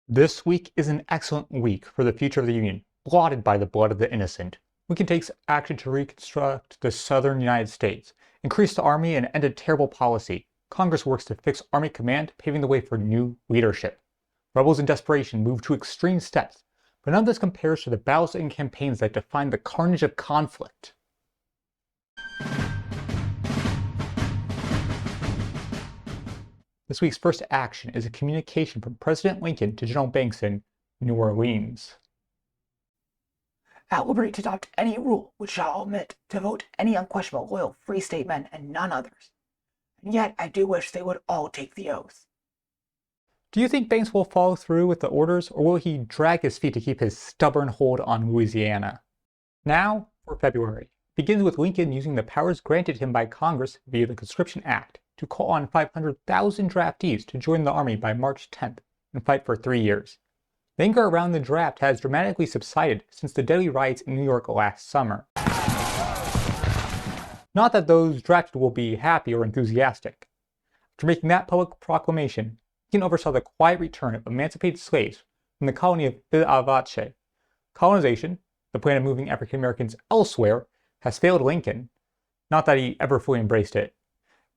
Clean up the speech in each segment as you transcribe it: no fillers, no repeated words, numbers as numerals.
This week is an excellent week for the future of the Union, blotted by the blood of the innocent. Lincoln takes action to reconstruct the southern United States, increase the army, and end a terrible policy. Congress works to fix army command, paving the way for new leadership. Rebels in desperation move to extreme steps, but none of this compares to the battles and campaigns that define the carnage of conflict. This week's first action is a communication from President Lincoln to General Banks in New Orleans. At liberty to adopt any rule which shall omit to vote any unquestionable, loyal, free state men and none others. And yet I do wish they would all take the oath. Do you think Banks will follow through with the orders, or will he drag his feet to keep his stubborn hold on Louisiana? Now for February. It begins with Lincoln using the powers granted him by Congress via the Conscription Act to call on 500,000 draftees to join the Army by March 10th and fight for 3 years. The anger around the draft has dramatically subsided since the deadly riots in New York last summer. Not that those drafted will be happy or enthusiastic. After making that public proclamation, Lincoln oversaw the quiet return of emancipated slaves from the colony of bigotry. Colonization, the plan of moving African Americans elsewhere, has failed Lincoln. Not that he ever fully embraced it.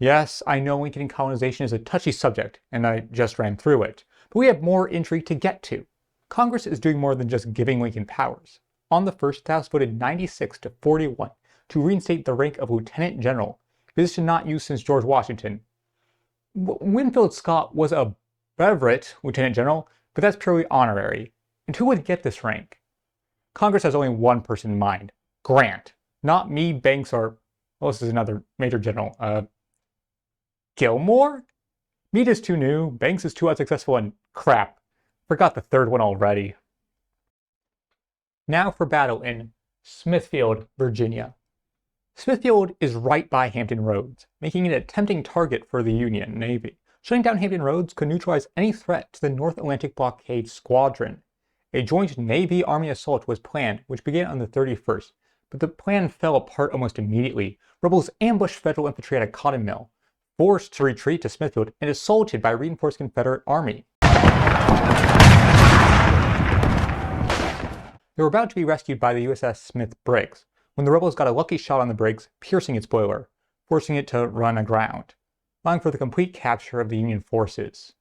Yes, I know Lincoln and colonization is a touchy subject, and I just ran through it, but we have more intrigue to get to. Congress is doing more than just giving Lincoln powers. On the 1st, the House voted 96-41 to reinstate the rank of Lieutenant General, a position not used since George Washington. Winfield Scott was a brevet Lieutenant General, but that's purely honorary. And who would get this rank? Congress has only one person in mind: Grant. Not me, Banks, or, well, this is another Major General, Gilmore? Meade is too new, Banks is too unsuccessful, and crap, forgot the third one already. Now for battle in Smithfield, Virginia. Smithfield is right by Hampton Roads, making it a tempting target for the Union Navy. Shutting down Hampton Roads could neutralize any threat to the North Atlantic Blockade Squadron. A joint Navy-Army assault was planned, which began on the 31st, but the plan fell apart almost immediately. Rebels ambushed Federal infantry at a cotton mill, forced to retreat to Smithfield, and assaulted by a reinforced Confederate army. They were about to be rescued by the USS Smith Briggs, when the rebels got a lucky shot on the Briggs, piercing its boiler, forcing it to run aground, allowing for the complete capture of the Union forces.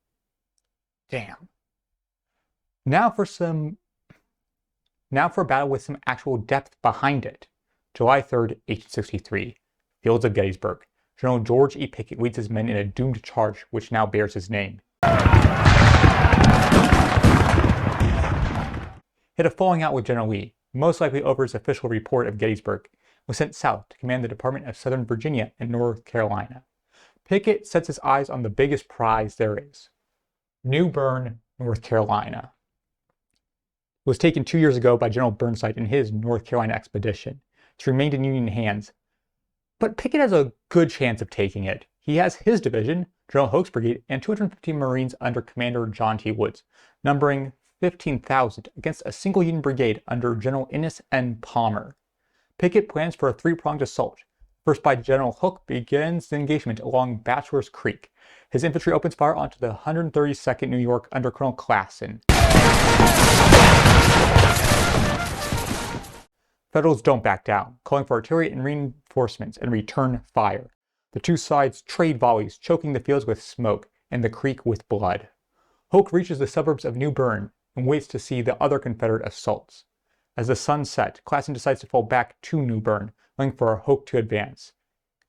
Damn. Now for a battle with some actual depth behind it. July 3rd, 1863, Fields of Gettysburg. General George E. Pickett leads his men in a doomed charge which now bears his name. He had a falling out with General Lee, most likely over his official report of Gettysburg, was sent south to command the Department of Southern Virginia and North Carolina. Pickett sets his eyes on the biggest prize there is: New Bern, North Carolina. It was taken 2 years ago by General Burnside in his North Carolina expedition. It's remained in Union hands. But Pickett has a good chance of taking it. He has his division, General Hoke's Brigade, and 250 Marines under Commander John T. Woods, numbering 15,000 against a single Union brigade under General Innes N. Palmer. Pickett plans for a three-pronged assault. First by General Hook begins the engagement along Bachelor's Creek. His infantry opens fire onto the 132nd New York under Colonel Classen. Federals don't back down, calling for artillery and reinforcements and return fire. The two sides trade volleys, choking the fields with smoke and the creek with blood. Hoke reaches the suburbs of New Bern and waits to see the other Confederate assaults. As the sun sets, Classen decides to fall back to New Bern, allowing for Hoke to advance.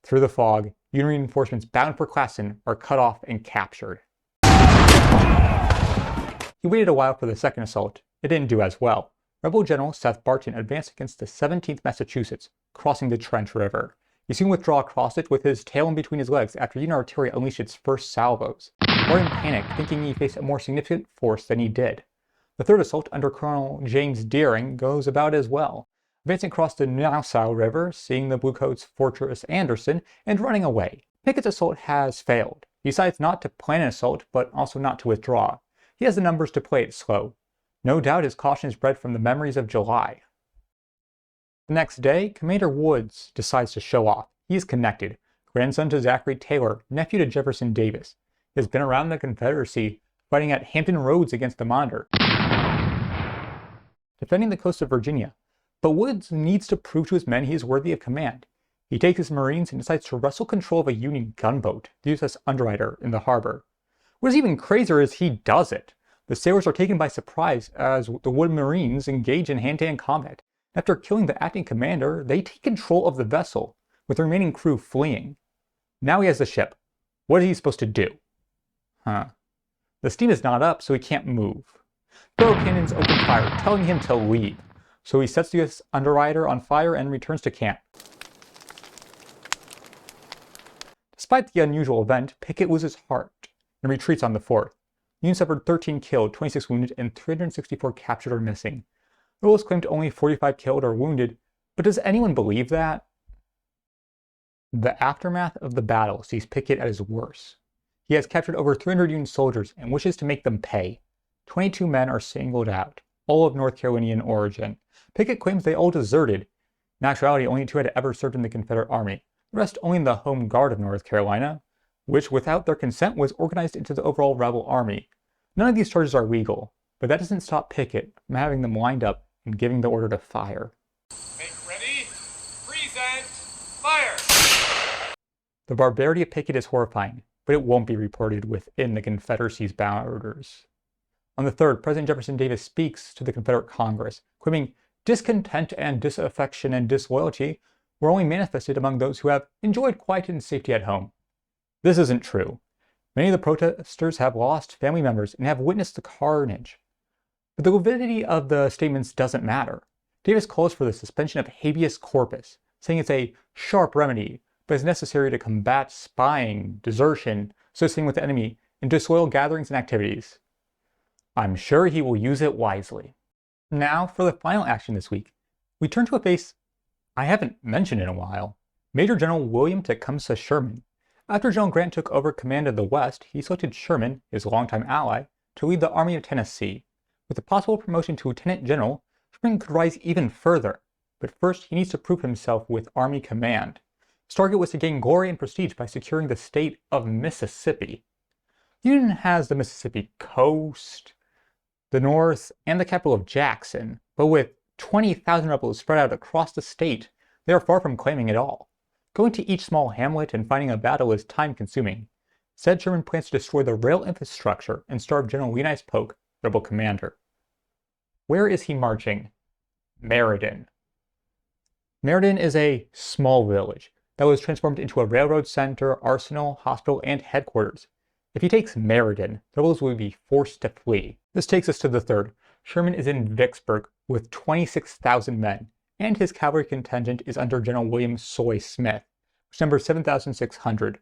Through the fog, Union reinforcements bound for Classen are cut off and captured. He waited a while for the second assault. It didn't do as well. Rebel General Seth Barton advanced against the 17th Massachusetts, crossing the Trench River. He soon withdrew across it with his tail in between his legs after Union artillery unleashed its first salvos. Barton panicked, thinking he faced a more significant force than he did. The third assault under Colonel James Deering goes about as well, advancing across the Nassau River, seeing the Bluecoats Fortress Anderson, and running away. Pickett's assault has failed. He decides not to plan an assault, but also not to withdraw. He has the numbers to play it slow. No doubt his caution is bred from the memories of July. The next day, Commander Woods decides to show off. He is connected. Grandson to Zachary Taylor, nephew to Jefferson Davis. He has been around the Confederacy fighting at Hampton Roads against the Monitor, defending the coast of Virginia. But Woods needs to prove to his men he is worthy of command. He takes his Marines and decides to wrestle control of a Union gunboat, the USS Underwriter, in the harbor. What is even crazier is he does it. The sailors are taken by surprise as the Wood Marines engage in hand-to-hand combat. After killing the acting commander, they take control of the vessel, with the remaining crew fleeing. Now he has the ship. What is he supposed to do? The steam is not up, so he can't move. Throw cannons open fire, telling him to leave. So he sets the USS Underwriter on fire and returns to camp. Despite the unusual event, Pickett loses heart and retreats on the 4th. The Union suffered 13 killed, 26 wounded, and 364 captured or missing. The rebels claimed only 45 killed or wounded, but does anyone believe that? The aftermath of the battle sees Pickett at his worst. He has captured over 300 Union soldiers and wishes to make them pay. 22 men are singled out, all of North Carolinian origin. Pickett claims they all deserted. In actuality, only 2 had ever served in the Confederate Army, the rest only in the Home Guard of North Carolina, which without their consent was organized into the overall rebel army. None of these charges are legal, but that doesn't stop Pickett from having them lined up and giving the order to fire. Make ready, present, fire! The barbarity of Pickett is horrifying, but it won't be reported within the Confederacy's borders. On the 3rd, President Jefferson Davis speaks to the Confederate Congress, claiming discontent and disaffection and disloyalty were only manifested among those who have enjoyed quiet and safety at home. This isn't true. Many of the protesters have lost family members and have witnessed the carnage. But the validity of the statements doesn't matter. Davis calls for the suspension of habeas corpus, saying it's a sharp remedy, but is necessary to combat spying, desertion, associating with the enemy, and disloyal gatherings and activities. I'm sure he will use it wisely. Now, for the final action this week, we turn to a face I haven't mentioned in a while. Major General William Tecumseh Sherman. After General Grant took over command of the West, he selected Sherman, his longtime ally, to lead the Army of Tennessee. With a possible promotion to Lieutenant General, Sherman could rise even further, but first he needs to prove himself with Army command. His target was to gain glory and prestige by securing the state of Mississippi. The Union has the Mississippi coast, the North, and the capital of Jackson, but with 20,000 rebels spread out across the state, they are far from claiming it all. Going to each small hamlet and fighting a battle is time-consuming. Instead, Sherman plans to destroy the rail infrastructure and starve General Leonidas Polk, rebel commander. Where is he marching? Meriden. Meriden is a small village that was transformed into a railroad center, arsenal, hospital, and headquarters. If he takes Meriden, the rebels will be forced to flee. This takes us to the 3rd. Sherman is in Vicksburg with 26,000 men, and his cavalry contingent is under General William Soy Smith, which numbers 7,600.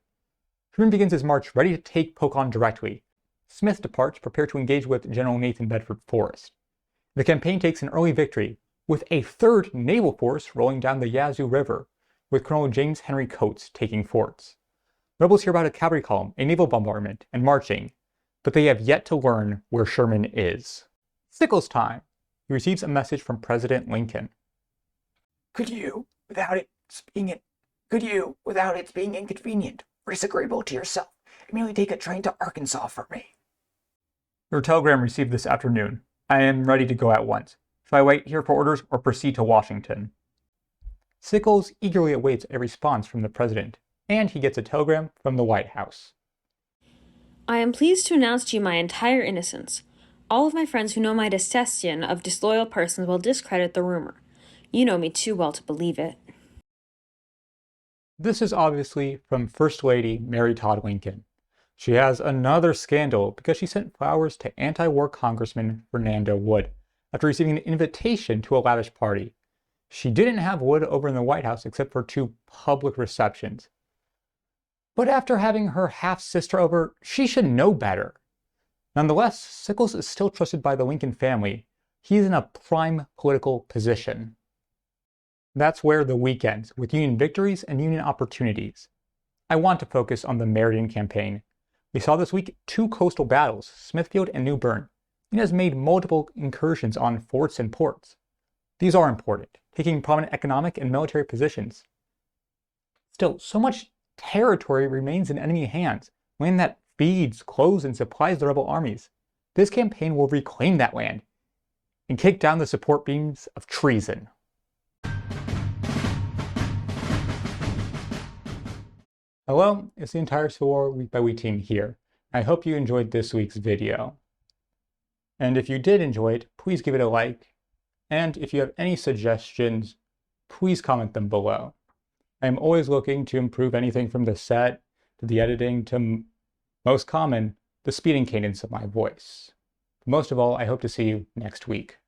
Sherman begins his march ready to take Polk on directly. Smith departs, prepared to engage with General Nathan Bedford Forrest. The campaign takes an early victory, with a 3rd naval force rolling down the Yazoo River, with Colonel James Henry Coates taking forts. Rebels hear about a cavalry column, a naval bombardment, and marching, but they have yet to learn where Sherman is. Sickles time! He receives a message from President Lincoln. Could you, without its being inconvenient or disagreeable to yourself, merely take a train to Arkansas for me? Your telegram received this afternoon. I am ready to go at once. Shall I wait here for orders or proceed to Washington? Sickles eagerly awaits a response from the president, and he gets a telegram from the White House. I am pleased to announce to you my entire innocence. All of my friends who know my detestation of disloyal persons will discredit the rumor. You know me too well to believe it. This is obviously from First Lady Mary Todd Lincoln. She has another scandal because she sent flowers to anti-war Congressman Fernando Wood after receiving an invitation to a lavish party. She didn't have Wood over in the White House except for 2 public receptions. But after having her half-sister over, she should know better. Nonetheless, Sickles is still trusted by the Lincoln family. He's in a prime political position. That's where the week ends, with Union victories and Union opportunities. I want to focus on the Meriden campaign. We saw this week 2 coastal battles, Smithfield and New Bern. It has made multiple incursions on forts and ports. These are important, taking prominent economic and military positions. Still, so much territory remains in enemy hands, land that feeds, clothes, and supplies the rebel armies. This campaign will reclaim that land and kick down the support beams of treason. Hello, it's the entire Civil War Week by Week team here. I hope you enjoyed this week's video. And if you did enjoy it, please give it a like. And if you have any suggestions, please comment them below. I am always looking to improve anything from the set to the editing to, most common, the speeding cadence of my voice. Most of all, I hope to see you next week.